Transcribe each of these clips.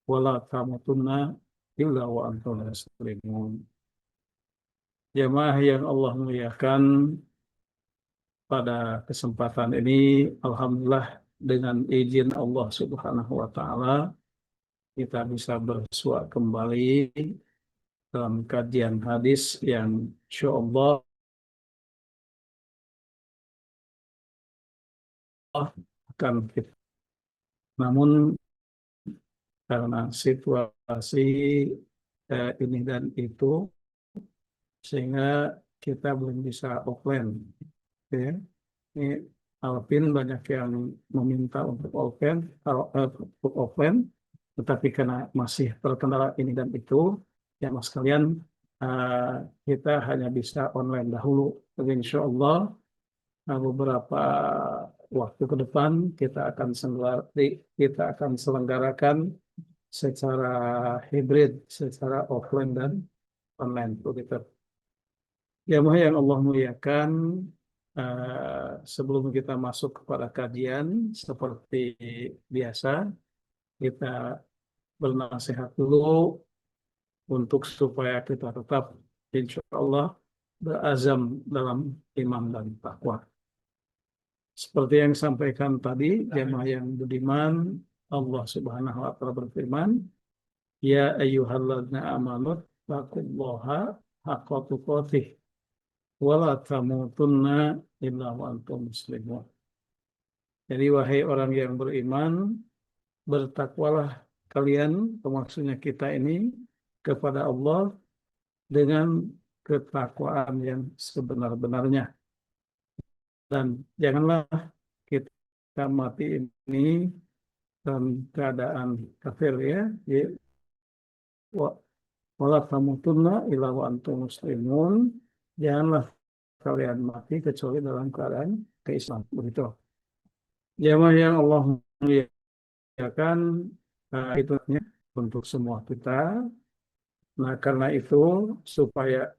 wala tamutunna illa wa antum muslimun. Jamaah yang Allah muliakan, pada kesempatan ini alhamdulillah dengan izin Allah Subhanahu wa taala kita bisa bersua kembali dalam kajian hadis yang insyaallah akan kita. Namun karena situasi ini dan itu sehingga kita belum bisa offline, ya. Ini Alvin banyak yang meminta untuk offline, tetapi karena masih terkendala ini dan itu, ya mas kalian, kita hanya bisa online dahulu. Jadi insya Allah beberapa waktu ke depan kita akan selenggarakan secara hibrid, secara offline dan online begitu. Jamaah yang Allah muliakan, sebelum kita masuk kepada kajian seperti biasa, kita bernasihat dulu untuk supaya kita tetap insya Allah berazam dalam iman dan takwa. Seperti yang disampaikan tadi, jamaah yang budiman, Allah Subhanahu wa taala berfirman, ya ayyuhalladzina amanu taqullaha haqqa tuqatih wala tamutunna illa wa antum muslimun. Jadi wahai orang yang beriman, bertakwalah kalian, maksudnya kita ini, kepada Allah dengan ketakwaan yang sebenar-benarnya. Dan janganlah kita mati ini dalam keadaan kafir, ya. Wala tamutunna illa wa antum muslimun. Janganlah kalian mati kecuali dalam keadaan keislaman. Begitu. Jamaah yang Allah muliakan, itu untuk semua kita. Nah, karena itu supaya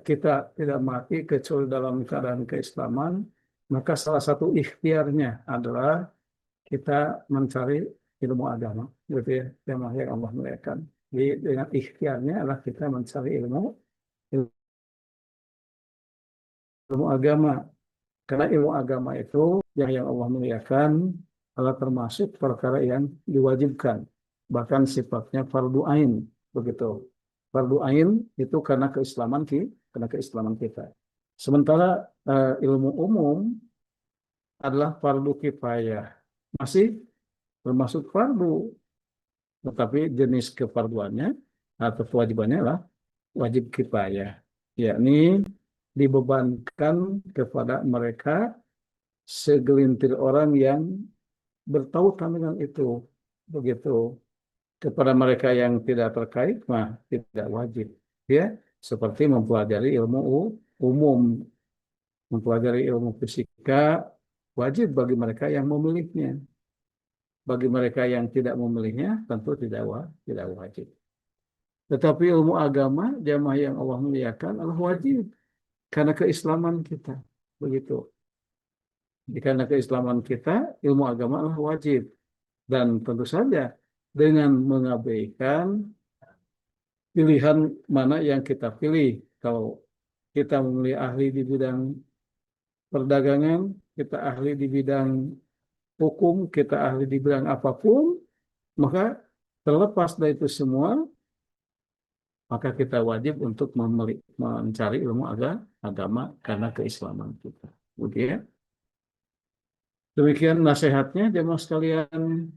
kita tidak mati kecuali dalam keadaan keislaman, maka salah satu ikhtiarnya adalah kita mencari ilmu agama. Gitu ya, jamaah yang Allah muliakan. Jadi dengan ikhtiarnya adalah kita mencari ilmu agama. Karena ilmu agama itu yang Allah muliakan adalah termasuk perkara yang diwajibkan. Bahkan sifatnya fardu ain. Begitu. Fardu ain itu karena keislaman kita. Sementara ilmu umum adalah fardu kifayah. Masih termasuk fardu. Tetapi jenis kefarduannya atau kewajibannya adalah wajib kifayah. Yakni dibebankan kepada mereka segelintir orang yang bertautan dengan itu. Begitu. Kepada mereka yang tidak terkait, mah tidak wajib. Ya, seperti mempelajari ilmu umum, mempelajari ilmu fisika, wajib bagi mereka yang memilihnya. Bagi mereka yang tidak memilihnya, tentu tidak wajib. Tetapi ilmu agama, jamaah yang Allah muliakan, adalah wajib karena keislaman kita. Begitu. Karena keislaman kita, ilmu agama adalah wajib. Dan tentu saja dengan mengabaikan pilihan mana yang kita pilih. Kalau kita memilih ahli di bidang perdagangan, kita ahli di bidang hukum, kita ahli di bidang apapun, maka terlepas dari itu semua, maka kita wajib untuk mencari ilmu agama karena keislaman kita. Begitu ya. Demikian nasihatnya, jemaah sekalian.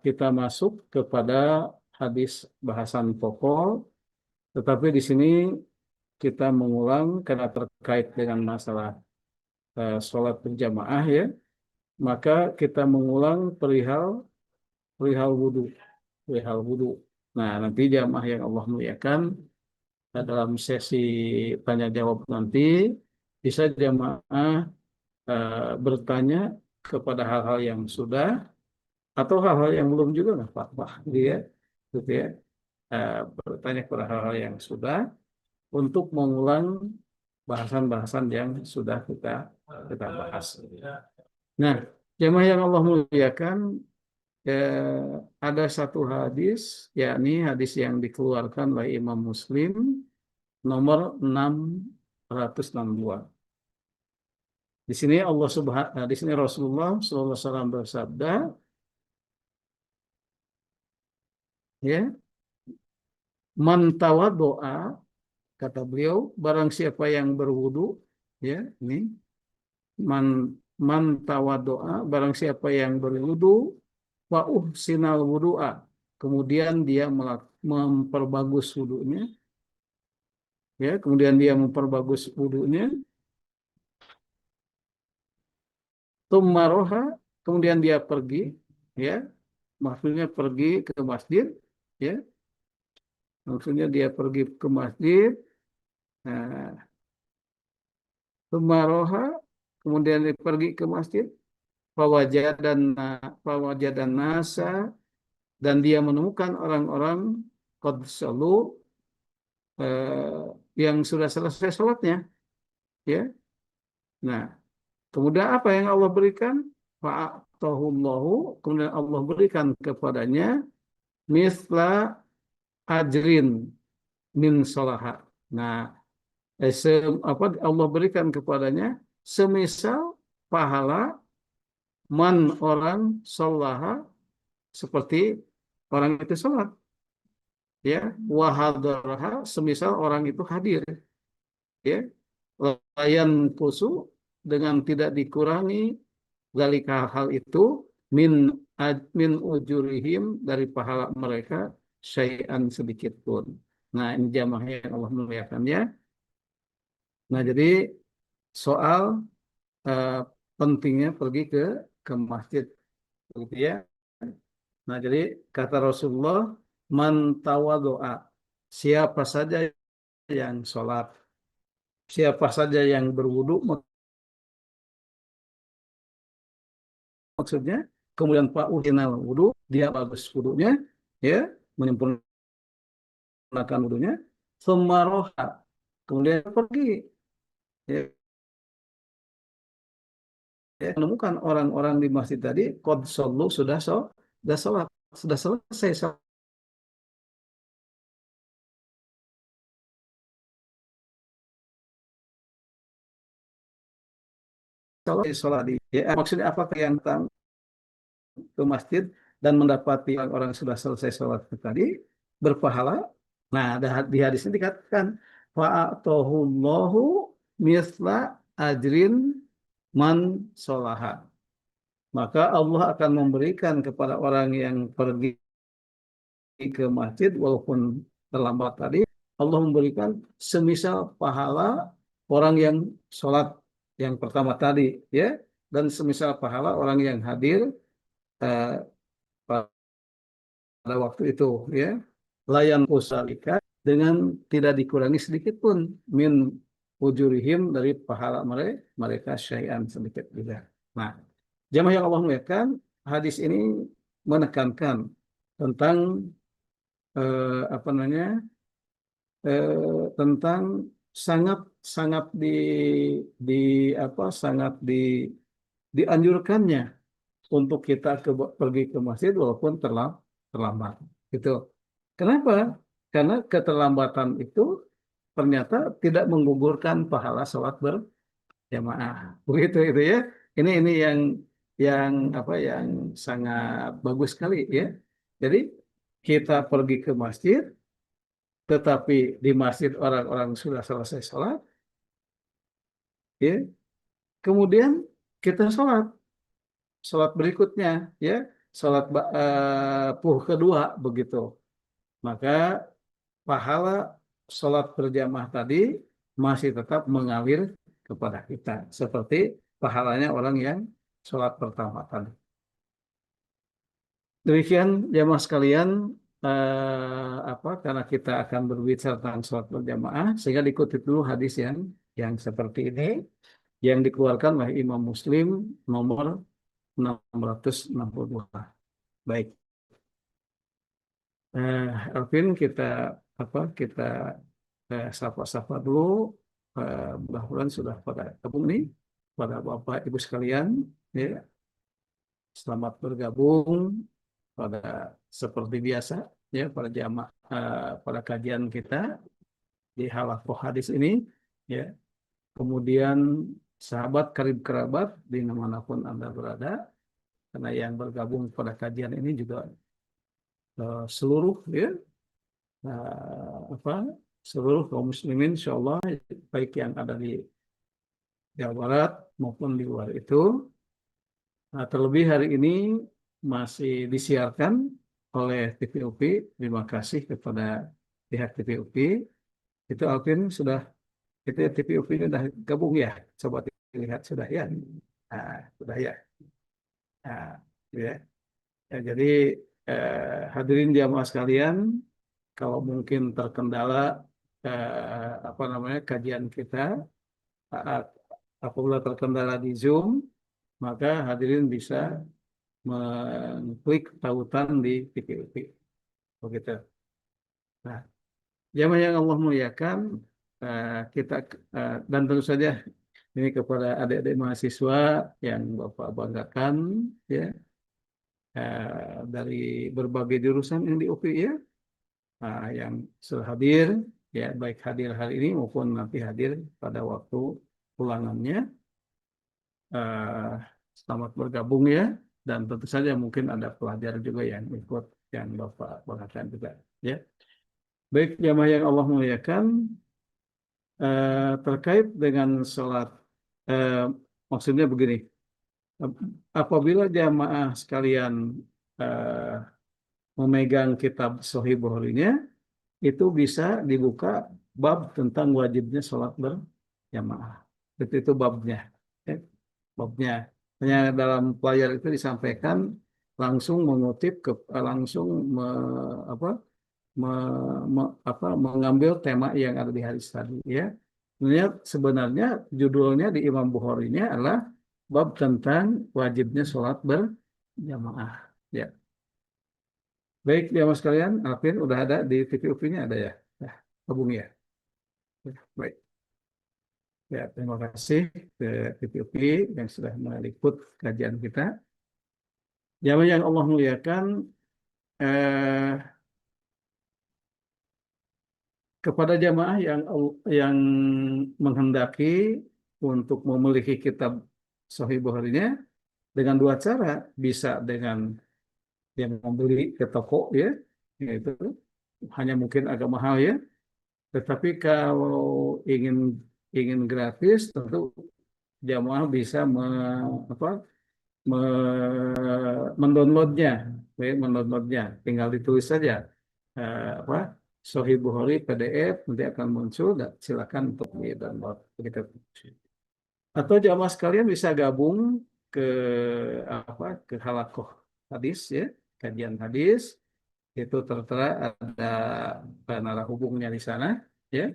Kita masuk kepada hadis bahasan pokok, tetapi di sini kita mengulang karena terkait dengan masalah sholat berjamaah, ya. Maka kita mengulang perihal wudhu. Nah, nanti jamaah yang Allah muliakan, dalam sesi tanya jawab nanti bisa jamaah bertanya kepada hal-hal yang sudah atau hal-hal yang belum juga nggak apa-apa, dia gitu ya. Bertanya kepada hal-hal yang sudah untuk mengulang bahasan-bahasan yang sudah kita bahas. Nah, jemaah yang Allah muliakan, ada satu hadis, yakni hadis yang dikeluarkan oleh Imam Muslim nomor 662. Di sini di sini Rasulullah SAW bersabda, ya, man tawaddoa, kata beliau, barang siapa yang berwudu, ya, ini man man tawaddoa, barang siapa yang berwudu, wa uhsinal wudu'a, kemudian dia memperbagus wudunya, ya, kemudian dia memperbagus wudunya, tumaroha, kemudian dia pergi, ya, maksudnya pergi ke masjid, ya, maksudnya dia pergi ke masjid, nah, tumaroha, kemudian dia pergi ke masjid, fawajadan fawajadan nasa, dan dia menemukan orang-orang qad shalu, yang sudah selesai sholatnya, ya. Nah, kemudian apa yang Allah berikan? Fa'atahullahu, kemudian Allah berikan kepadanya misla ajrin min solaha. Nah, apa Allah berikan kepadanya semisal pahala man orang solaha, seperti orang itu sholat, ya, wahadaraha, semisal orang itu hadir, ya, layan kusu, dengan tidak dikurangi zalika, hal itu, min min ujurihim, dari pahala mereka, syai'an, sedikit pun. Nah, ini jamaah yang Allah muliakan, ya. Nah, jadi soal eh, pentingnya pergi ke masjid, gitu, ya. Nah, jadi kata Rasulullah, man tawaddoa, siapa saja yang sholat, siapa saja yang berwudu, maksudnya, kemudian Pak Uhinal wudu, dia bagus wudunya, ya, menyempurnakan wudunya, semaroha, kemudian pergi, ya, ya, menemukan orang-orang di masjid tadi, qad shollu, sudah sholat, sudah selesai sholat, ya, maksudnya apakah yang datang ke masjid dan mendapati orang sudah selesai sholat itu tadi berpahala. Nah, di hadis ini dikatakan fa'atahullahu misla ajrin man sholaha. Maka Allah akan memberikan kepada orang yang pergi ke masjid walaupun terlambat tadi, Allah memberikan semisal pahala orang yang sholat yang pertama tadi, ya, dan semisal pahala orang yang hadir eh, pada waktu itu, ya, layan usalika, dengan tidak dikurangi sedikit pun min ujurihim, dari pahala mereka syai'an, sedikit juga. Nah, jamaah yang Allah muliakan, hadis ini menekankan tentang apa namanya, tentang sangat sangat di apa sangat dianjurkannya untuk kita pergi ke masjid walaupun terlambat. Gitu. Kenapa? Karena keterlambatan itu ternyata tidak menggugurkan pahala sholat berjamaah. Begitu itu, ya. Ini yang apa yang sangat bagus sekali, ya. Jadi kita pergi ke masjid, tetapi di masjid orang-orang sudah selesai sholat, ya. Kemudian kita sholat berikutnya, ya, sholat kedua, begitu. Maka pahala sholat berjamaah tadi masih tetap mengalir kepada kita, seperti pahalanya orang yang sholat pertama tadi. Demikian jamaah sekalian, karena kita akan berbicara tentang sholat berjamaah, sehingga dikutip dulu hadis yang seperti ini, yang dikeluarkan oleh Imam Muslim nomor 662. Baik, Alvin, kita sapa-sapa dulu. Mudah-mudahan sudah pada gabung nih, pada Bapak Ibu sekalian, ya. Selamat bergabung pada seperti biasa ya pada pada kajian kita di halakoh hadis ini ya. Kemudian sahabat karib kerabat di manapun Anda berada, karena yang bergabung pada kajian ini juga seluruh ya apa seluruh kaum muslimin insyaallah, baik yang ada di Jawa Barat maupun di luar itu. Nah, terlebih hari ini masih disiarkan oleh TVOP. Terima kasih kepada pihak TVOP. Itu Alvin sudah, itu TVOP ini sudah gabung ya. Coba dilihat sudah ya. Nah, sudah ya. Nah, ya. Ya, jadi hadirin jamaah sekalian, kalau mungkin terkendala apa namanya kajian kita, uh, apabila terkendala di Zoom, maka hadirin bisa mengklik tautan di TPUP. Begitu. Nah, jamaah yang Allah muliakan, kita dan tentu saja ini kepada adik-adik mahasiswa yang Bapak banggakan ya, dari berbagai jurusan yang di UPI ya, yang sudah hadir ya, baik hadir hari ini maupun nanti hadir pada waktu pulangannya. Selamat bergabung ya, dan tentu saja mungkin ada pelajar juga yang ikut yang Bapak banggakan juga ya. Baik jamaah yang Allah muliakan, terkait dengan sholat, eh, maksudnya begini, apabila jamaah sekalian eh, memegang kitab Sahih Bukhari-nya, itu bisa dibuka bab tentang wajibnya sholat berjamaah. Itu babnya. Ya. Babnya. Hanya dalam player itu disampaikan langsung mengutip langsung apa, mengambil tema yang ada di hadis tadi ya. Sebenarnya judulnya di Imam Bukhari-nya adalah bab tentang wajibnya sholat berjamaah. Ya. Baik, ya mas kalian, Alvin udah ada di TPUP-nya ada ya? Nah, hubung ya. Ya, baik. Ya, terima kasih ke TPUP yang sudah meliput kajian kita. Jamaah yang Allah muliakan, eh, kepada jamaah yang menghendaki untuk memiliki kitab Sahih Bukhari-nya dengan dua cara, bisa dengan yang membeli ke toko ya, yaitu hanya mungkin agak mahal ya. Tetapi kalau ingin ingin gratis, tentu jamaah bisa apa, mendownloadnya, mendownloadnya. Tinggal ditulis saja apa Sahih Bukhari PDF, nanti akan muncul. Dan silakan untuk di download. Begitu. Atau jamaah sekalian bisa gabung ke apa ke halakoh hadis ya, kajian hadis. Itu tertera ada narah hubungnya di sana ya.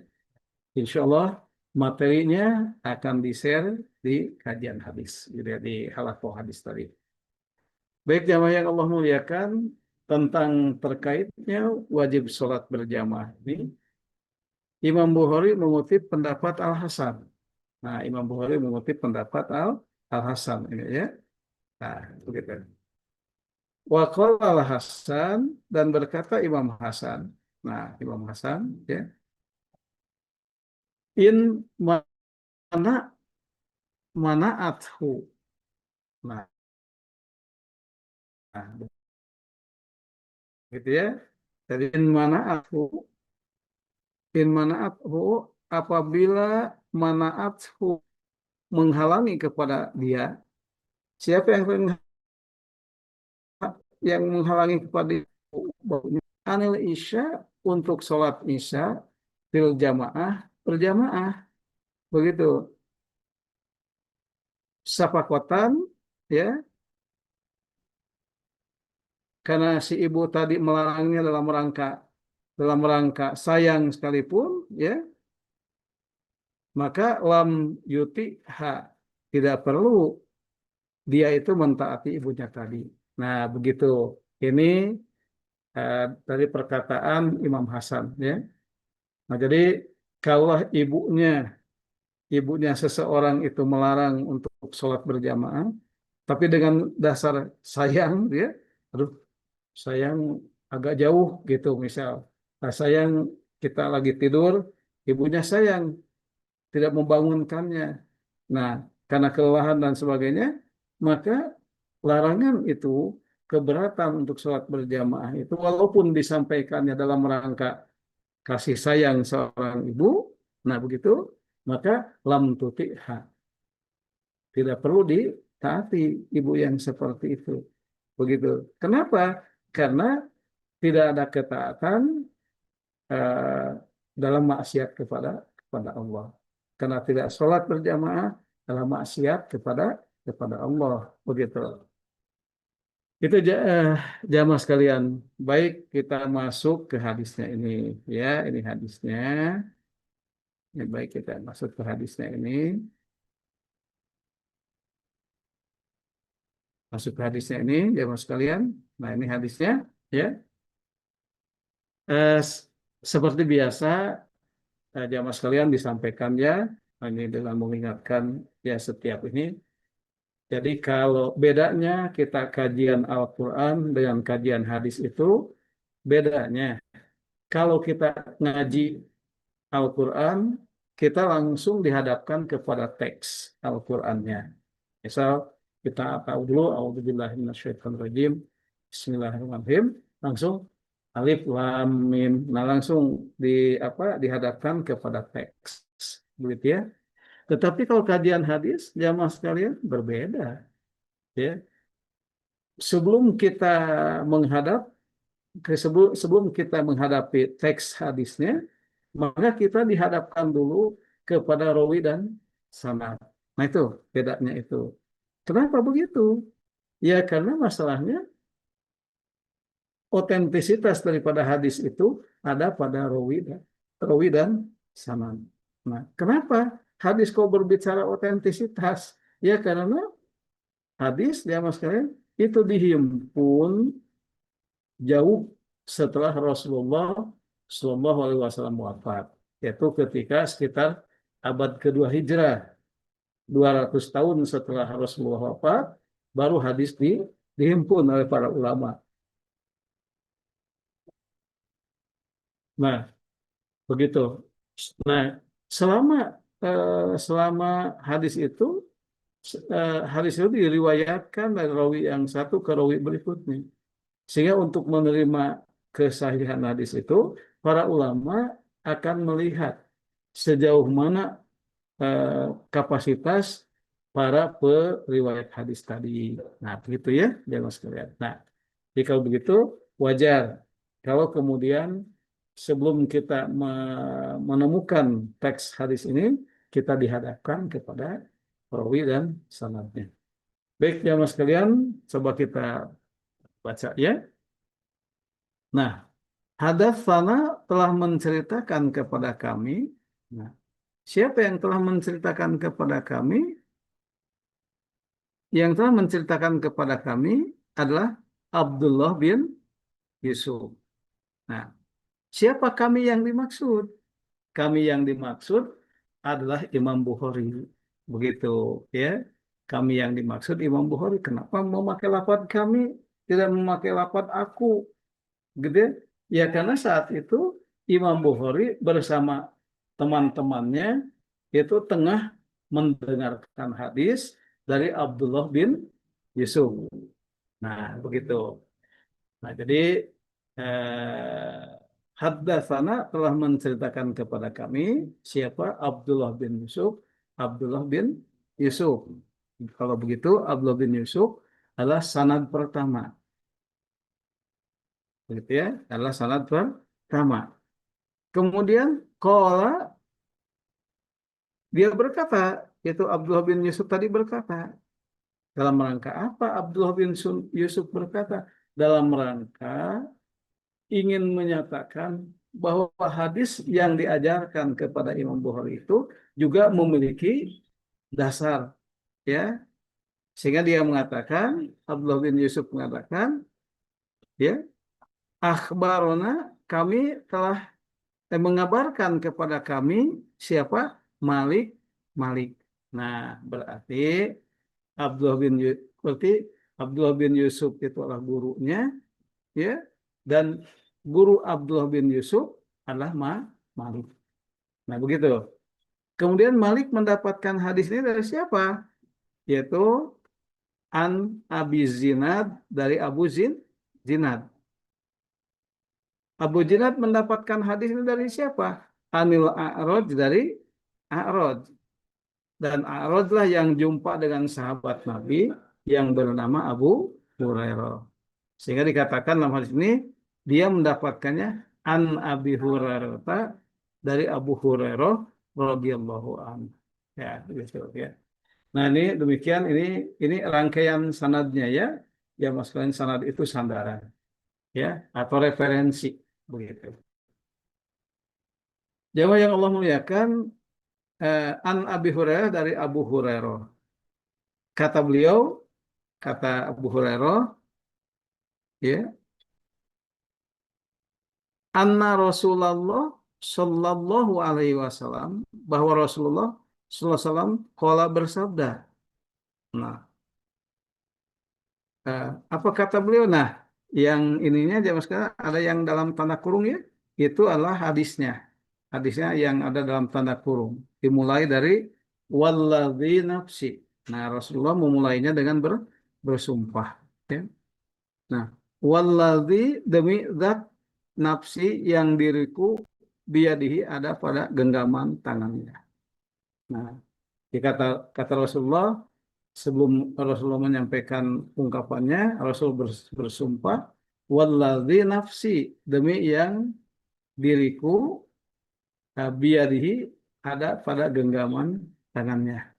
Insya Allah materinya akan di-share di kajian hadis, jadi di halakoh hadis tadi. Baik jamaah yang Allah muliakan, tentang terkaitnya wajib sholat berjamaah ini, Imam Bukhari mengutip pendapat Al-Hasan. Nah, Imam Bukhari mengutip pendapat Al-Hasan ini ya. Nah, begitu. Waqala Al-Hasan, dan berkata Imam Hasan. Nah, Imam Hasan ya. In mana athu. Nah, gitu ya. Jadi in mana'athu, apabila mana'athu menghalangi kepada dia. Siapa yang menghalangi kepada dia? Anil isya, untuk sholat isya fil jamaah, berjamaah. Begitu. Sapakotan ya, karena si ibu tadi melarangnya dalam rangka sayang sekalipun ya, maka lam yuti ha, tidak perlu dia itu mentaati ibunya tadi. Nah, begitu. Ini dari perkataan Imam Hasan ya. Nah, jadi kalau ibunya seseorang itu melarang untuk sholat berjamaah, tapi dengan dasar sayang dia, aduh, sayang agak jauh gitu misal. Nah, sayang kita lagi tidur, ibunya sayang tidak membangunkannya. Nah, karena kelelahan dan sebagainya, maka larangan itu keberatan untuk sholat berjamaah itu walaupun disampaikannya dalam rangka kasih sayang seorang ibu, nah begitu, maka lam tuti'ha. Tidak perlu ditaati ibu yang seperti itu. Begitu. Kenapa? Karena tidak ada ketaatan eh, dalam maksiat kepada Allah. Karena tidak sholat berjamaah dalam maksiat kepada Allah. Begitu. Itu jamaah sekalian. Baik, kita masuk ke hadisnya ini. Ya, ini hadisnya. Ya, baik, kita masuk ke hadisnya ini. Masuk ke hadisnya ini, jamaah sekalian. Nah, ini hadisnya. Ya, Eh, s- seperti biasa, jamaah sekalian disampaikan ya, ini dengan mengingatkan ya setiap ini. Jadi kalau bedanya kita kajian Al-Quran dengan kajian hadis itu, bedanya kalau kita ngaji Al-Quran, kita langsung dihadapkan kepada teks Al-Qurannya. Misal kita tahu dulu, A'udzubillahi minasyaitonirrajim, Bismillahirrahmanirrahim, langsung alif lam mim. Nah, langsung dihadapkan kepada teks. Begitu ya. Tetapi kalau kajian hadis, jamaah sekalian berbeda. Ya. Sebelum kita menghadap sebelum kita menghadapi teks hadisnya, maka kita dihadapkan dulu kepada rawi dan sanad. Nah itu bedanya itu. Kenapa begitu? Ya karena masalahnya otentisitas daripada hadis itu ada pada rawi dan sanad. Nah, kenapa hadis kok berbicara otentisitas? Ya karena hadis ya mas kalian itu dihimpun jauh setelah Rasulullah Shallallahu Alaihi Wasallam wafat, yaitu ketika sekitar abad kedua Hijrah, 200 tahun setelah Rasulullah wafat, baru hadis dihimpun oleh para ulama. Nah, begitu. Nah, selama selama hadis itu hadis itu diriwayatkan dari rawi yang satu ke rawi berikutnya. Sehingga untuk menerima kesahihan hadis itu, para ulama akan melihat sejauh mana kapasitas para periwayat hadis tadi. Nah, begitu ya, jangan sekalian. Nah, jadi kalau begitu wajar kalau kemudian sebelum kita menemukan teks hadis ini, kita dihadapkan kepada perawi dan sanadnya. Baik, jamaah sekalian, coba kita baca ya. Nah, hadatsana telah menceritakan kepada kami. Nah, siapa yang telah menceritakan kepada kami? Yang telah menceritakan kepada kami adalah Abdullah bin Yusuf. Nah, siapa kami yang dimaksud? Kami yang dimaksud adalah Imam Bukhari. Begitu ya. Kami yang dimaksud Imam Bukhari. Kenapa memakai lafaz kami? Tidak memakai lafaz aku. Gitu ya. Ya karena saat itu Imam Bukhari bersama teman-temannya itu tengah mendengarkan hadis dari Abdullah bin Yusuf. Nah, begitu. Nah, jadi eh, Haddatsana telah menceritakan kepada kami siapa Abdullah bin Yusuf. Abdullah bin Yusuf. Kalau begitu Abdullah bin Yusuf adalah sanad pertama. Begitu ya, adalah sanad pertama. Kemudian kola dia berkata, yaitu Abdullah bin Yusuf tadi berkata, dalam rangka apa Abdullah bin Yusuf berkata? Dalam rangka ingin menyatakan bahwa hadis yang diajarkan kepada Imam Bukhari itu juga memiliki dasar, ya. Sehingga dia mengatakan, Abdullah bin Yusuf mengatakan, ya, akhbarona kami telah mengabarkan kepada kami siapa Malik Malik. Nah, berarti Abdullah bin berarti Abdullah bin Yusuf itu adalah gurunya ya, dan guru Abdullah bin Yusuf adalah Malik. Nah, begitu. Kemudian Malik mendapatkan hadis ini dari siapa? Yaitu An Abi Zinad, dari Abu Zinad. Abu Zinad mendapatkan hadis ini dari siapa? Anil A'raj, dari A'raj. Dan A'raj lah yang jumpa dengan sahabat Nabi yang bernama Abu Hurairah. Sehingga dikatakan dalam hadis ini dia mendapatkannya an Abi Hurairah, dari Abu Hurairah radhiyallahu anhu. Ya, gitu ya. Nah, ini demikian, ini rangkaian sanadnya ya. Ya, maksudnya sanad itu sandaran ya, atau referensi begitu. Jamaah yang Allah muliakan, an Abi Hurairah, dari Abu Hurairah. Kata beliau, kata Abu Hurairah, ya, anna Rasulullah Shallallahu Alaihi Wasallam, bahwa Rasulullah Sallallahu Alaihi Wasallam qala, bersabda. Nah, apa kata beliau? Nah, yang ininya jamaah sekarang ada yang dalam tanda kurung ya, itu adalah hadisnya. Hadisnya yang ada dalam tanda kurung. Dimulai dari walladzi nafsi. Nah, Rasulullah memulainya dengan bersumpah. Ya. Nah, walladzi, demi zat nafsi yang diriku biadihi, ada pada genggaman tangannya. Nah, kata kata Rasulullah, sebelum Rasulullah menyampaikan ungkapannya, Rasul bersumpah, walladzi nafsi, demi yang diriku biadihi, ada pada genggaman tangannya.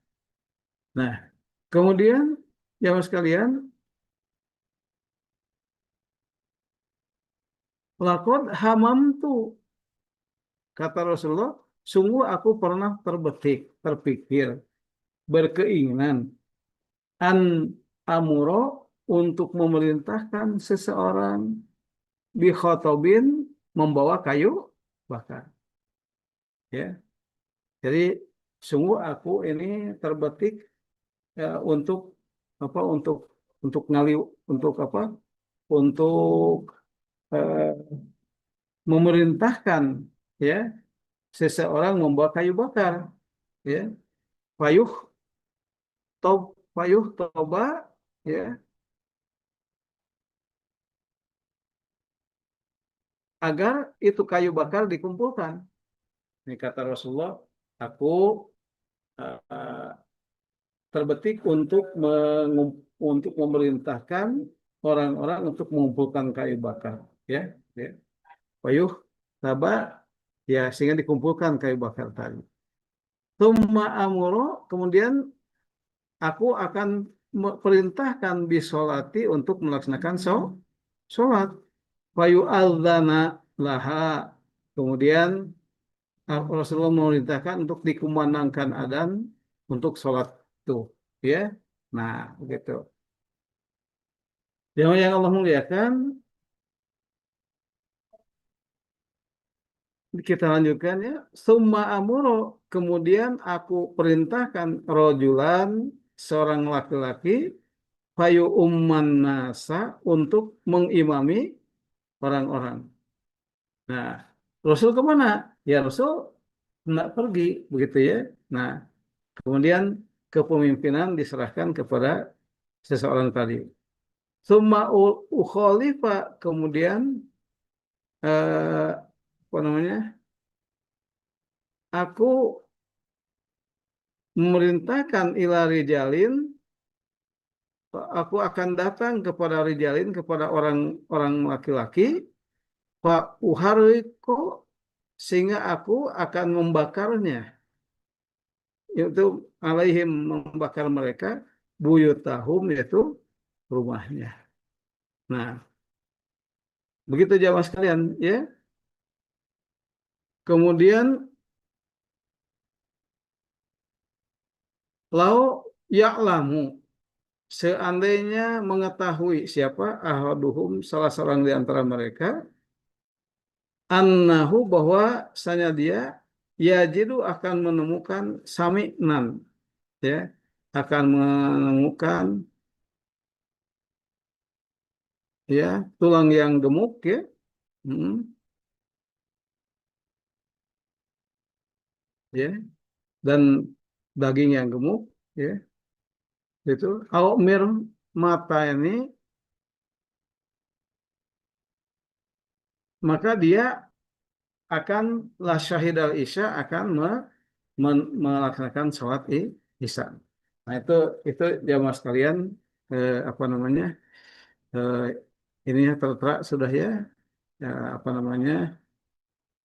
Nah, kemudian jamaah sekalian, lakon hamamtu, kata Rasulullah, sungguh aku pernah terpikir, berkeinginan, an amuro, untuk memerintahkan seseorang, bikhotobin, membawa kayu bakar. Ya, jadi sungguh aku ini terbetik, untuk apa? Untuk ngali, untuk apa? Untuk eh, memerintahkan, ya, seseorang membawa kayu bakar, ya, payuh payuh toba, ya, agar itu kayu bakar dikumpulkan. Ini kata Rasulullah, aku uh, terbetik untuk memerintahkan orang-orang untuk mengumpulkan kayu bakar, ya, ya. Payuh toba, ya, sehingga dikumpulkan kayu bakar tadi. Tumma amuro, kemudian aku akan perintahkan bisolati, untuk melaksanakan sholat. Fayu adzana laha, kemudian Rasulullah memerintahkan untuk dikumandangkan adzan untuk sholat itu, ya. Nah, begitu. Yang Allah muliakan, kita lanjutkan ya. Summa amuro, kemudian aku perintahkan rojulan, seorang laki-laki, fayu umman nasa, untuk mengimami orang-orang. Nah, Rasul kemana? Ya, Rasul tidak pergi, begitu ya. Nah, kemudian kepemimpinan diserahkan kepada seseorang tadi. Summa ukhalifa, kemudian apa namanya? Aku memerintahkan ila rijalin, aku akan datang kepada rijalin, kepada orang-orang laki-laki, Pak Uhariko, sehingga aku akan membakarnya, yaitu alaihim, membakar mereka, buyutahum, yaitu rumahnya. Nah, begitu jamaah sekalian ya. Kemudian lau ya'lamu, seandainya mengetahui siapa, ahaduhum, salah seorang di antara mereka, annahu, bahwa sanya dia, yajidu, akan menemukan, sami'nan, ya, akan menemukan ya, tulang yang gemuk ya, mm, ya, dan daging yang gemuk ya, itu aumir mata ini, maka dia akan la syahidal isya akan melaksanakan sholat isya. Nah itu jamaah sekalian, apa namanya, eh, ini ya tertera sudah ya, apa namanya,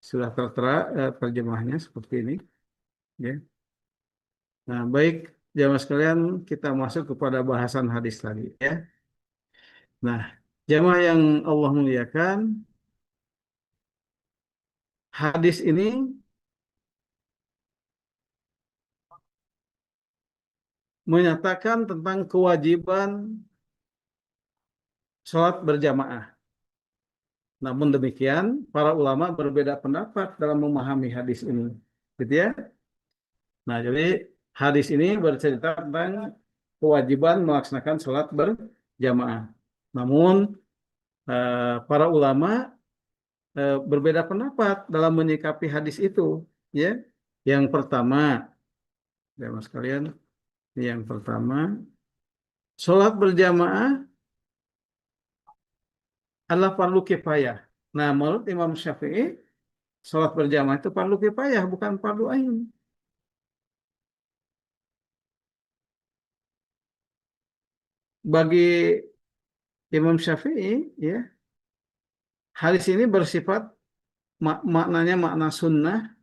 sudah tertera terjemahnya seperti ini ya. Nah, baik jamaah sekalian, kita masuk kepada bahasan hadis tadi ya. Nah, jamaah yang Allah muliakan, hadis ini menyatakan tentang kewajiban sholat berjamaah. Namun demikian, para ulama berbeda pendapat dalam memahami hadis ini. Gitu ya. Nah, jadi hadis ini bercerita tentang kewajiban melaksanakan sholat berjamaah. Namun, para ulama berbeda pendapat dalam menyikapi hadis itu. Ya, yang pertama, ya mas kalian, yang pertama, sholat berjamaah adalah fardu kifayah. Nah, menurut Imam Syafi'i, sholat berjamaah itu fardu kifayah, bukan fardu ain. Bagi Imam Syafi'i, ya, hadis ini bersifat maknanya makna sunnah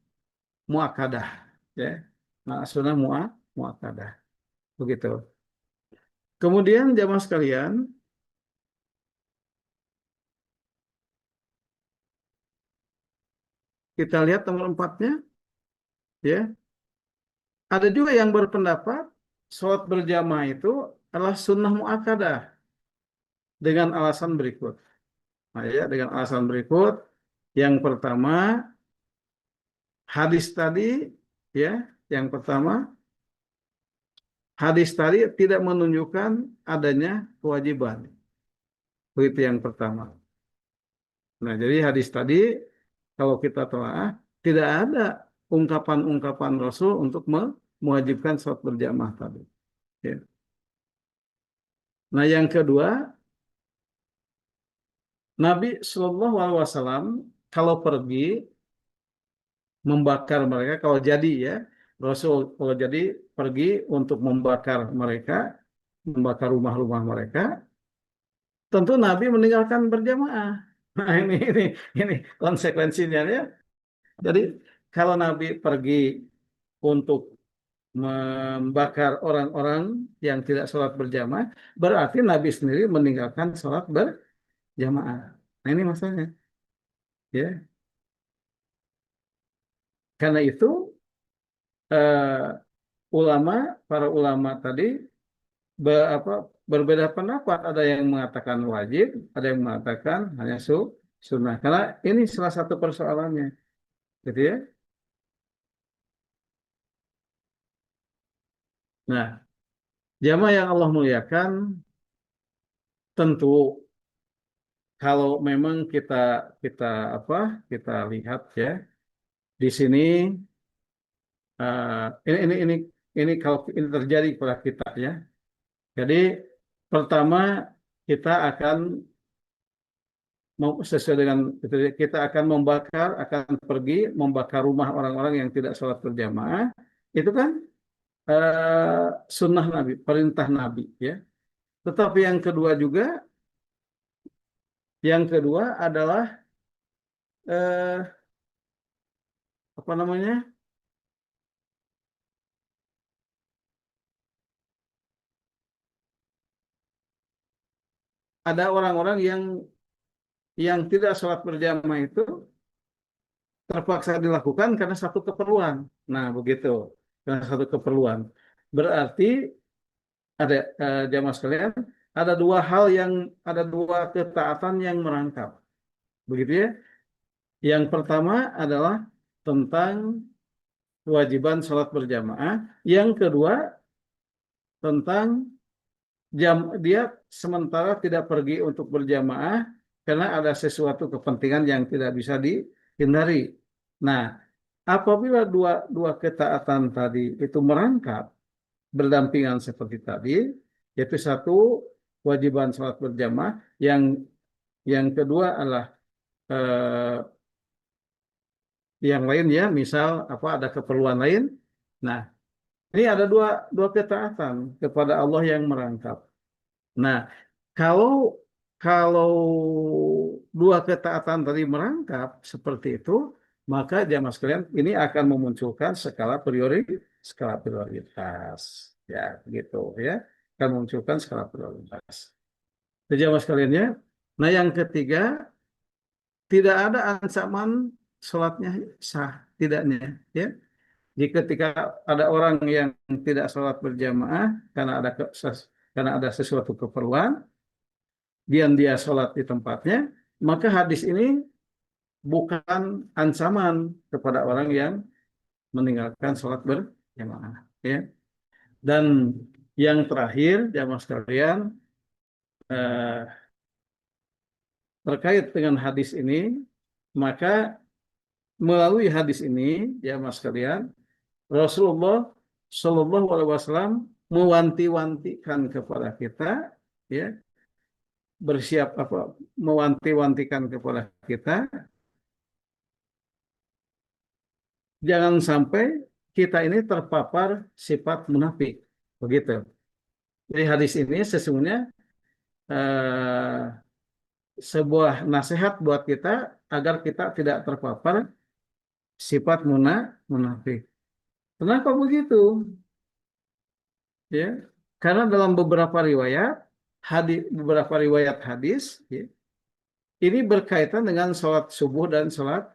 muakkadah, ya, makna sunnah muakkadah, begitu. Kemudian jamaah sekalian, kita lihat nomor empatnya, ya, ada juga yang berpendapat sholat berjamaah itu adalah sunnah muakkadah dengan alasan berikut. Nah, ya, dengan alasan berikut, yang pertama hadis tadi, ya, yang pertama hadis tadi tidak menunjukkan adanya kewajiban. Begitu yang pertama. Nah, jadi hadis tadi kalau kita telah tidak ada ungkapan-ungkapan Rasul untuk mewajibkan sholat berjamaah tadi. Ya. Nah, yang kedua, Nabi Shallallahu Alaihi Wasallam kalau pergi membakar mereka, kalau jadi ya, Rasul kalau jadi pergi untuk membakar mereka, membakar rumah-rumah mereka, tentu Nabi meninggalkan berjamaah. Nah, ini konsekuensinya ya. Jadi kalau Nabi pergi untuk membakar orang-orang yang tidak sholat berjamaah, berarti Nabi sendiri meninggalkan sholat berjamaah. Nah, ini masalahnya, ya. Karena itu ulama, para ulama tadi apa, berbeda pendapat. Ada yang mengatakan wajib, ada yang mengatakan hanya sunnah. Karena ini salah satu persoalannya, gitu ya. Nah, jamaah yang Allah muliakan, tentu kalau memang kita kita apa kita lihat ya di sini, ini kalau ini terjadi pada kita ya. Jadi pertama kita akan sesuai dengan itu, kita akan pergi membakar rumah orang-orang yang tidak sholat berjamaah. Itu kan eh, sunnah Nabi, perintah Nabi ya. Tetapi yang kedua adalah eh, apa namanya? Ada orang-orang yang tidak sholat berjamaah itu terpaksa dilakukan karena satu keperluan. Nah, begitu. Karena satu keperluan. Berarti ada jamaah sekalian, ada dua ketaatan yang merangkap. Begitu ya. Yang pertama adalah tentang kewajiban sholat berjamaah. Yang kedua tentang dia sementara tidak pergi untuk berjamaah karena ada sesuatu kepentingan yang tidak bisa dihindari. Nah, apabila dua ketaatan tadi itu merangkap berdampingan seperti tadi, yaitu satu kewajiban sholat berjamaah, yang kedua adalah eh, yang lain ya, misal apa ada keperluan lain. Nah, ini ada dua ketaatan kepada Allah yang merangkap. Nah, kalau kalau dua ketaatan tadi merangkap seperti itu, maka jamaah sekalian ini akan memunculkan skala prioritas, ya gitu ya, akan memunculkan skala prioritas. Jadi jamaah sekalian ya. Nah, yang ketiga, tidak ada ancaman sholatnya sah, tidaknya ya. Jika ketika ada orang yang tidak sholat berjamaah karena karena ada sesuatu keperluan, dia sholat di tempatnya, maka hadis ini bukan ancaman kepada orang yang meninggalkan sholat berjamaah. Ya. Dan yang terakhir, jamaah sekalian, eh, terkait dengan hadis ini, maka melalui hadis ini, jamaah sekalian, Rasulullah Shallallahu Alaihi Wasallam mewanti-wantikan kepada kita, ya, bersiap apa, mewanti-wantikan kepada kita jangan sampai kita ini terpapar sifat munafik. Begitu. Jadi hadis ini sesungguhnya eh, sebuah nasihat buat kita agar kita tidak terpapar sifat munafik. Kenapa begitu? Ya, karena dalam beberapa riwayat hadis, ya, ini berkaitan dengan sholat subuh dan sholat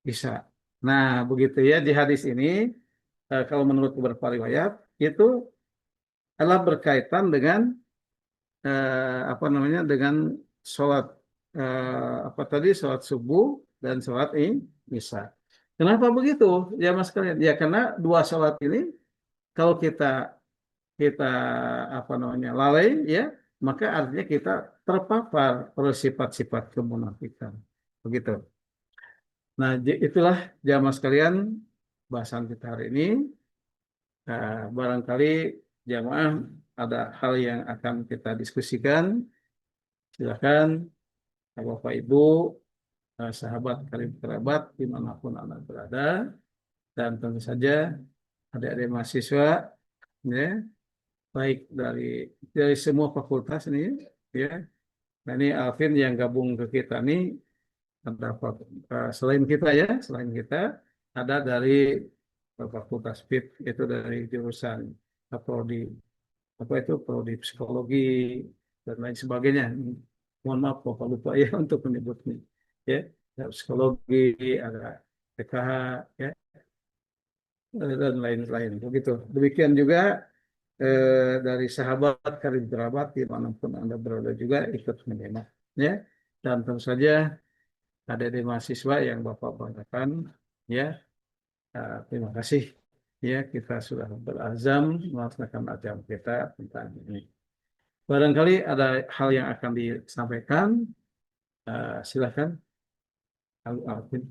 isya. Nah, begitu ya di hadis ini, kalau menurut beberapa riwayat itu adalah berkaitan dengan apa namanya dengan sholat apa tadi sholat subuh dan sholat isya. Kenapa begitu? Ya mas kalian, ya karena dua sholat ini kalau kita kita apa namanya lalai ya, maka artinya kita terpapar oleh sifat-sifat kemunafikan. Begitu. Nah, itulah jamaah sekalian bahasan kita hari ini. Barangkali jamaah ada hal yang akan kita diskusikan. Silakan Bapak Ibu, sahabat karib kerabat dimanapun Anda berada, dan tentu saja adik-adik mahasiswa, ya, baik dari semua fakultas ini, ya. Nah ini Alvin yang gabung ke kita nih, ada selain kita ada dari Fakultas FIP, itu dari jurusan prodi apa itu prodi psikologi dan lain sebagainya. Mohon maaf Bapak lupa ya untuk menyebutnya. Ya, ada psikologi, ada PKH, ya, dan lain-lain. Begitu. Demikian juga dari sahabat karib kerabat dimanapun Anda berada juga ikut menyimak. Ya, dan tentu saja ada di mahasiswa yang Bapak banggakan. Ya, terima kasih. Ya, kita sudah berazam melaksanakan ajang kita tentang ini. Barangkali ada hal yang akan disampaikan. Silakan, Alvin.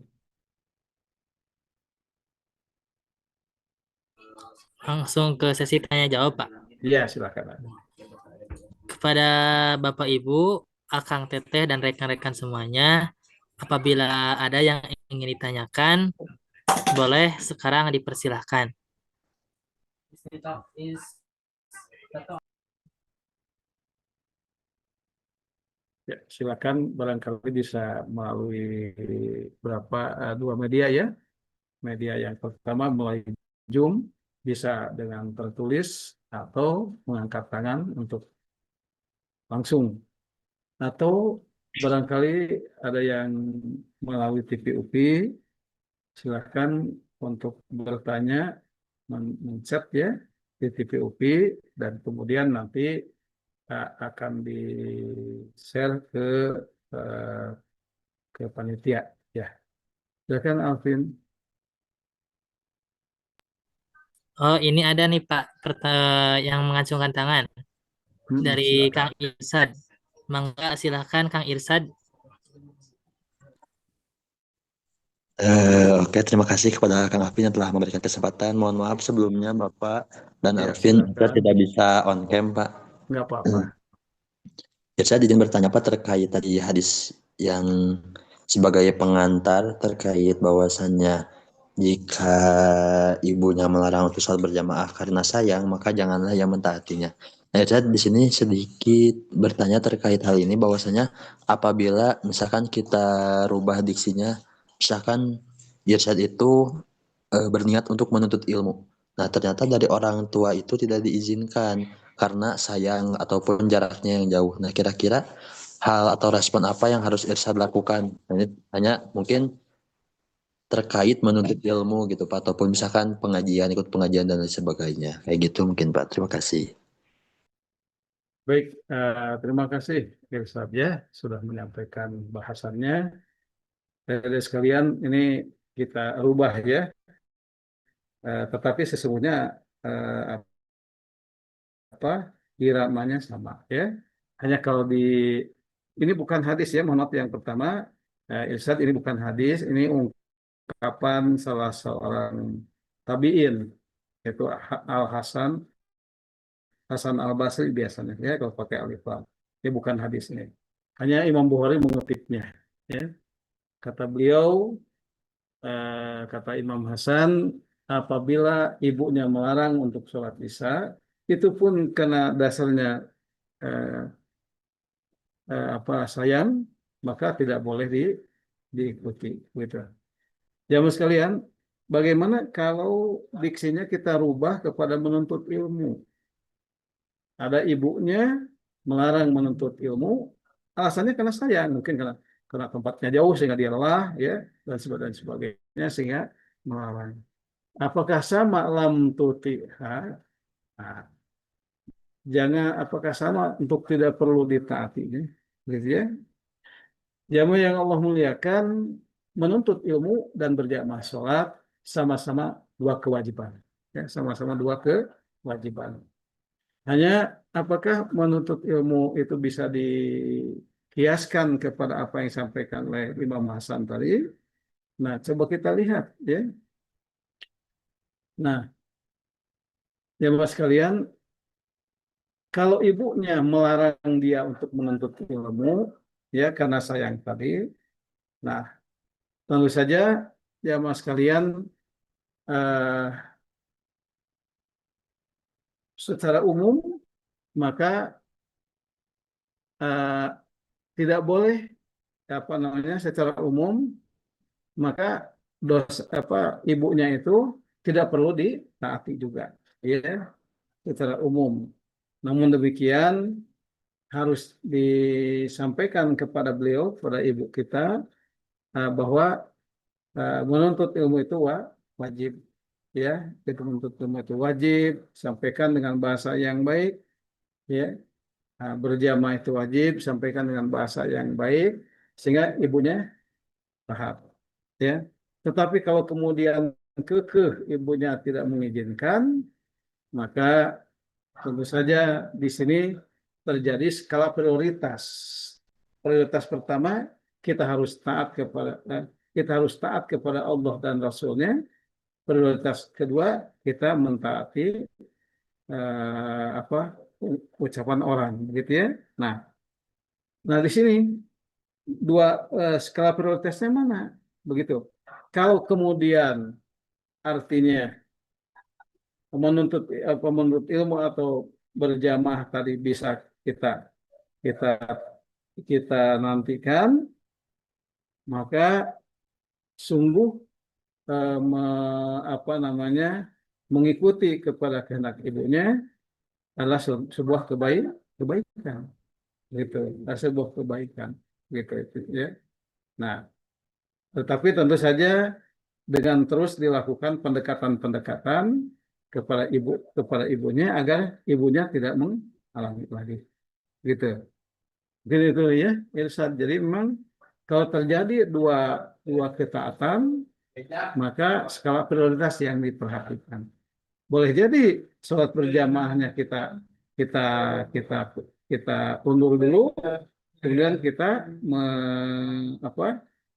Langsung ke sesi tanya jawab, Pak. Iya, silakan. Kepada Bapak Ibu, Akang Teteh dan rekan-rekan semuanya, apabila ada yang ingin ditanyakan, boleh sekarang dipersilahkan. Ya, silakan barangkali bisa melalui dua media ya. Media yang pertama melalui Zoom, bisa dengan tertulis atau mengangkat tangan untuk langsung. Atau barangkali ada yang melalui TPUP, silakan untuk bertanya, men-chat ya di TPUP, dan kemudian nanti akan di-share eh, ke panitia ya. Silakan Alvin. Oh, ini ada nih Pak yang mengacungkan tangan. dari Silakan. Kang Irsad. Mangga silahkan Kang Irsad. Oke, terima kasih kepada Kang Alvin yang telah memberikan kesempatan. Mohon maaf sebelumnya Bapak dan Ya, Alvin, kita silakan. tidak bisa on cam, Pak. Nggak apa-apa. Ya, saya izin bertanya Pak terkait tadi hadis yang sebagai pengantar terkait bahwasannya jika ibunya melarang untuk sholat berjamaah karena sayang, maka janganlah yang mentaatinya. Nah, saya di sini sedikit bertanya terkait hal ini bahwasanya apabila misalkan kita rubah diksinya, misalkan Irsyad itu berniat untuk menuntut ilmu. Nah, ternyata dari orang tua itu tidak diizinkan karena sayang ataupun jaraknya yang jauh. Nah, kira-kira hal atau respon apa yang harus Irsyad lakukan? Nah, ini hanya mungkin terkait menuntut ilmu gitu Pak, ataupun misalkan pengajian, ikut pengajian dan lain sebagainya. Kayak gitu mungkin Pak. Terima kasih. Baik, terima kasih Irsad ya sudah menyampaikan bahasannya. Dari sekalian ini kita rubah ya, tetapi sesungguhnya apa iramanya sama ya. Hanya kalau di ini bukan hadis ya, mohon maaf yang pertama, Irsad ini bukan hadis, ini ungkapan salah seorang tabiin yaitu Al Hasan Hasan Al Basri biasanya ya kalau pakai alif lam. Ini bukan hadis ini. Hanya Imam Bukhari mengutipnya. Ya. Kata beliau, kata Imam Hasan, apabila ibunya melarang untuk sholat isya, itu pun karena dasarnya eh, apa sayang, maka tidak boleh diikuti. Gitu. Jamaah sekalian, bagaimana kalau diksinya kita rubah kepada menuntut ilmu? Ada ibunya melarang menuntut ilmu, alasannya karena sayang, mungkin karena tempatnya jauh sehingga dia lelah, ya, dan sebagainya sehingga melarang. Apakah sama lam tutiha? Nah, jangan apakah sama untuk tidak perlu ditaatinya, gitu ya? Jamaah yang Allah muliakan, menuntut ilmu dan berjamaah sholat sama-sama dua kewajiban, ya, sama-sama dua kewajiban. Hanya apakah menuntut ilmu itu bisa dikiaskan kepada apa yang disampaikan oleh Imam Hasan tadi? Nah, coba kita lihat ya. Nah, ya Mas sekalian, kalau ibunya melarang dia untuk menuntut ilmu ya karena sayang tadi, nah tentu saja ya Mas sekalian eh, secara umum maka eh, tidak boleh apa namanya secara umum maka apa ibunya itu tidak perlu ditaati juga ya secara umum. Namun demikian harus disampaikan kepada beliau kepada ibu kita bahwa menuntut ilmu itu wajib ya itu menuntut ilmu itu wajib sampaikan dengan bahasa yang baik ya. Berjamaah itu wajib sampaikan dengan bahasa yang baik sehingga ibunya paham ya. Tetapi kalau kemudian kekeh ibunya tidak mengizinkan, maka tentu saja di sini terjadi skala prioritas. Prioritas pertama kita harus taat kepada Allah dan Rasulnya. Prioritas kedua kita mentaati apa ucapan orang, gitu ya. Nah, di sini dua skala prioritasnya mana? Begitu. Kalau kemudian artinya menuntut ilmu atau berjamaah tadi bisa kita kita kita nantikan, maka sungguh apa namanya mengikuti kepada kehendak ibunya adalah sebuah kebaikan, gitu. Adalah sebuah kebaikan, gitu itu ya. Nah, tetapi tentu saja dengan terus dilakukan pendekatan-pendekatan kepada ibunya agar ibunya tidak mengalami lagi, gitu. Jadi itu ya, Irsad. Jadi memang kalau terjadi dua dua ketaatan, maka skala prioritas yang diperhatikan. Boleh jadi sholat berjamaahnya kita kita kita kita undur dulu, kemudian kita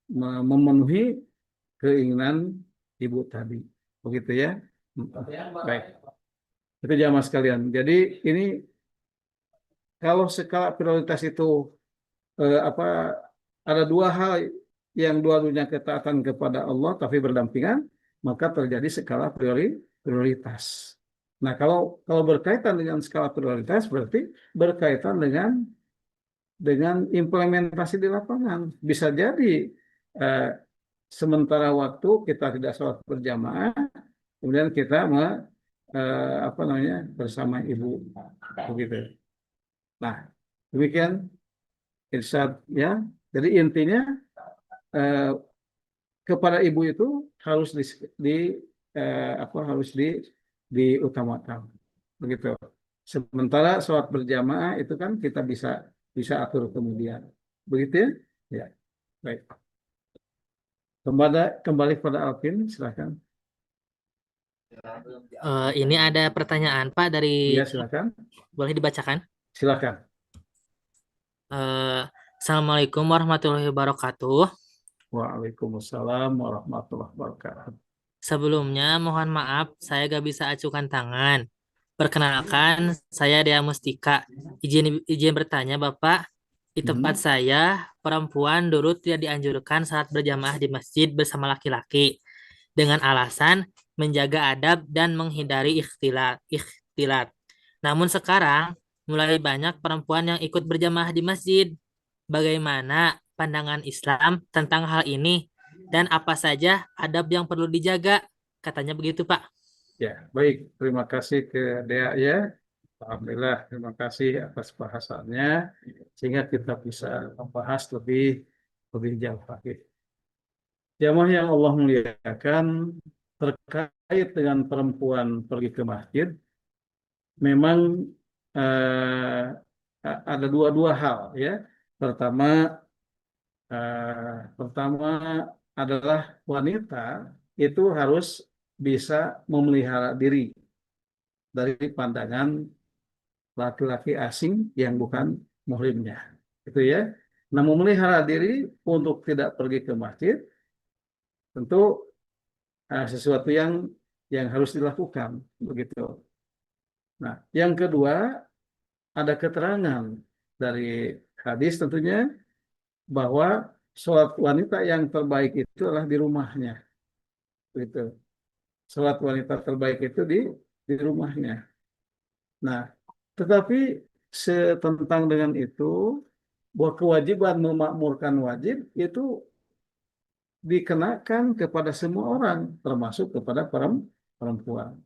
memenuhi keinginan ibu tadi, begitu ya. Baik, itu jamaah sekalian. Jadi ini kalau skala prioritas itu apa ada dua hal yang dua-duanya ketaatan kepada Allah tapi berdampingan, maka terjadi skala prioritas. Nah, kalau berkaitan dengan skala prioritas berarti berkaitan dengan implementasi di lapangan. Bisa jadi eh, sementara waktu kita tidak sholat berjamaah, kemudian kita bersama ibu, begitu. Nah, demikian irsyad ya. Jadi intinya eh, kepada ibu itu harus di harus diutamakan, begitu. Sementara sholat berjamaah itu kan kita bisa bisa atur kemudian, begitu ya. Ya, baik. Kembali pada Alvin, silakan. Ini ada pertanyaan Pak dari, Iya, silakan. boleh dibacakan? Silakan. Eh, Assalamualaikum warahmatullahi wabarakatuh. Waalaikumsalam warahmatullahi wabarakatuh. Sebelumnya mohon maaf saya gak bisa acukan tangan. Perkenalkan, saya Dea Mustika. Izin bertanya Bapak, di tempat saya perempuan dulu tidak dianjurkan saat berjamaah di masjid bersama laki-laki dengan alasan menjaga adab dan menghindari ikhtilat. Namun sekarang mulai banyak perempuan yang ikut berjamaah di masjid. Bagaimana pandangan Islam tentang hal ini dan apa saja adab yang perlu dijaga? Katanya begitu, Pak. Ya, baik. Terima kasih ke Dea ya. Alhamdulillah, terima kasih atas bahasannya sehingga kita bisa membahas lebih jauh lagi. Jamaah yang Allah muliakan, terkait dengan perempuan pergi ke masjid, memang eh, ada dua hal ya. Pertama, pertama adalah wanita itu harus bisa memelihara diri dari pandangan laki-laki asing yang bukan muhrimnya. Itu ya. Nah, memelihara diri untuk tidak pergi ke masjid tentu sesuatu yang harus dilakukan begitu. Nah, yang kedua ada keterangan dari hadis tentunya bahwa sholat wanita yang terbaik itu adalah di rumahnya. Begitu. Sholat wanita terbaik itu di rumahnya. Nah, tetapi setentang dengan itu, bahwa kewajiban memakmurkan wajib itu dikenakan kepada semua orang, termasuk kepada perempuan.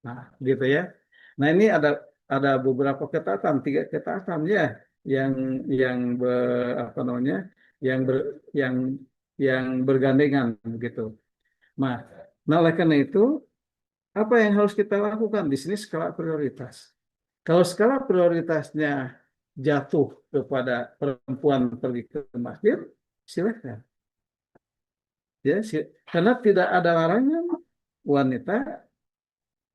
Nah, gitu ya. Nah, ini ada beberapa ketaatan, 3 ketaatan ya, yang yang apa namanya, yang ber, yang yang bergandengan gitu. Nah, oleh karena itu, apa yang harus kita lakukan di sini skala prioritas. Kalau skala prioritasnya jatuh kepada perempuan pergi ke masjid, silakan. Ya, karena tidak ada larangan wanita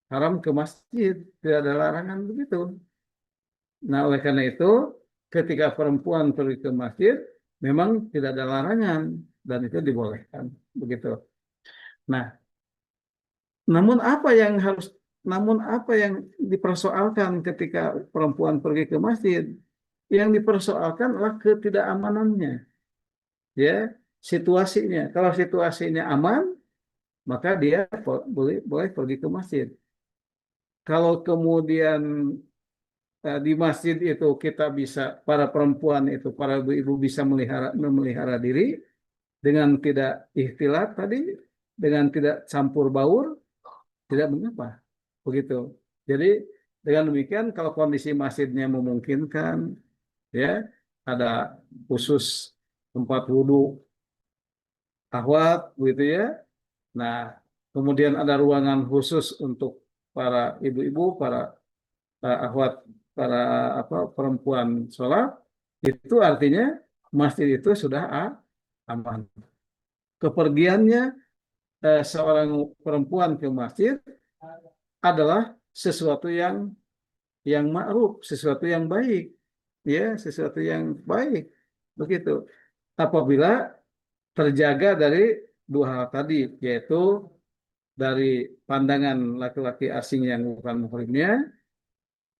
haram ke masjid, tidak ada larangan begitu. Nah, oleh karena itu, ketika perempuan pergi ke masjid, memang tidak ada larangan dan itu dibolehkan begitu. Nah, namun apa yang dipersoalkan ketika perempuan pergi ke masjid? Yang dipersoalkan adalah ketidakamanannya, ya, situasinya. Kalau situasinya aman, maka dia boleh pergi ke masjid. Kalau kemudian di masjid itu para perempuan itu, para ibu bisa memelihara diri dengan tidak ikhtilat tadi, dengan tidak campur baur, tidak mengapa, begitu. Jadi dengan demikian, kalau kondisi masjidnya memungkinkan, ya, ada khusus tempat wudhu ahwat, begitu ya. Nah, kemudian ada ruangan khusus untuk para ibu-ibu, para ahwat, para perempuan sholat, itu artinya masjid itu sudah aman. Kepergiannya seorang perempuan ke masjid adalah sesuatu yang ma'ruf, sesuatu yang baik, ya, sesuatu yang baik, begitu. Apabila terjaga dari dua hal tadi, yaitu dari pandangan laki-laki asing yang bukan muhrimnya,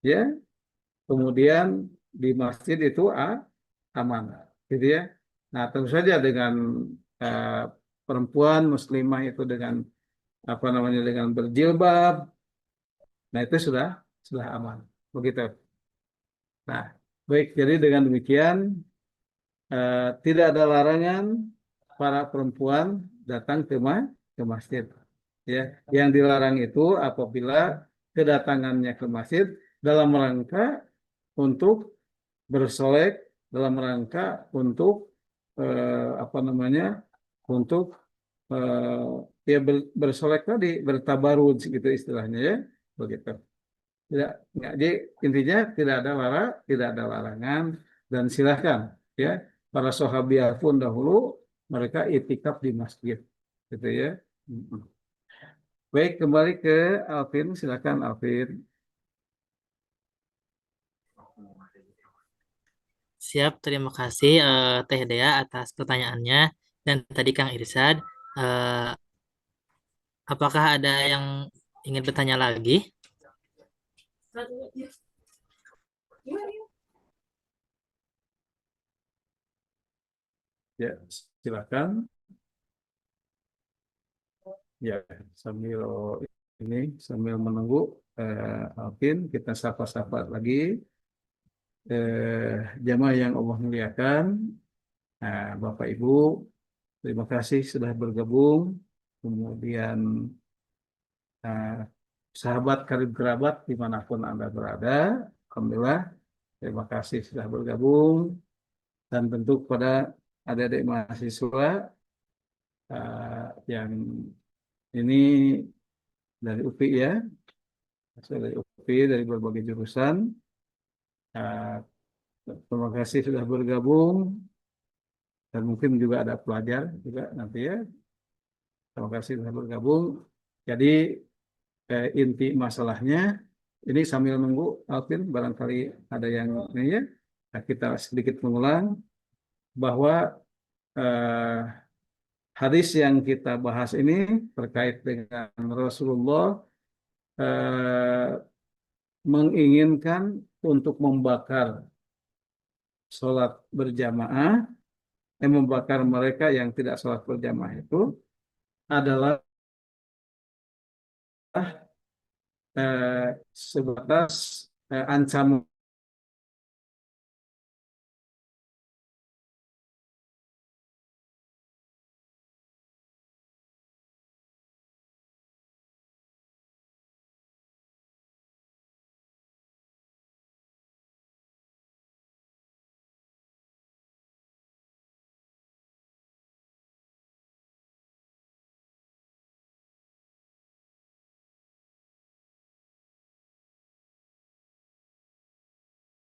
ya, kemudian di masjid itu aman, gitu ya. Nah, tentu saja dengan eh, perempuan muslimah itu dengan apa namanya dengan berjilbab, nah itu sudah aman, begitu. Nah, baik. Jadi dengan demikian tidak ada larangan para perempuan datang ke masjid. Ya, yang dilarang itu apabila kedatangannya ke masjid dalam rangka untuk bersolek, dalam rangka untuk apa namanya, untuk ya bersolek tadi, bertabarut gitu istilahnya ya, begitu. Tidak, enggak. Jadi intinya tidak ada larangan dan silakan ya para sahabiah pun dahulu mereka itikaf di masjid, gitu ya. Mm-mm. Baik, kembali ke Alvin, silakan Alvin. Siap, terima kasih Teh Dea atas pertanyaannya. Dan tadi Kang Irsad, eh, apakah ada yang ingin bertanya lagi? Ya, silakan. Ya, sambil sambil menunggu Alvin, kita sapa-sapa lagi jamaah yang Allah muliakan. Nah, Bapak Ibu, terima kasih sudah bergabung. Kemudian eh, sahabat karib kerabat dimanapun Anda berada, alhamdulillah, terima kasih sudah bergabung. Dan tentu kepada adik-adik mahasiswa yang ini dari UPI ya, dari UPI dari berbagai jurusan. Eh, Terima kasih sudah bergabung dan mungkin juga ada pelajar juga nanti ya. Terima kasih sudah bergabung. Jadi inti masalahnya ini sambil nunggu Alvin barangkali ada yang ini ya. Nah, kita sedikit mengulang bahwa eh, hadis yang kita bahas ini terkait dengan Rasulullah eh, menginginkan untuk membakar sholat berjamaah, membakar mereka yang tidak sholat berjamaah itu adalah sebatas ancaman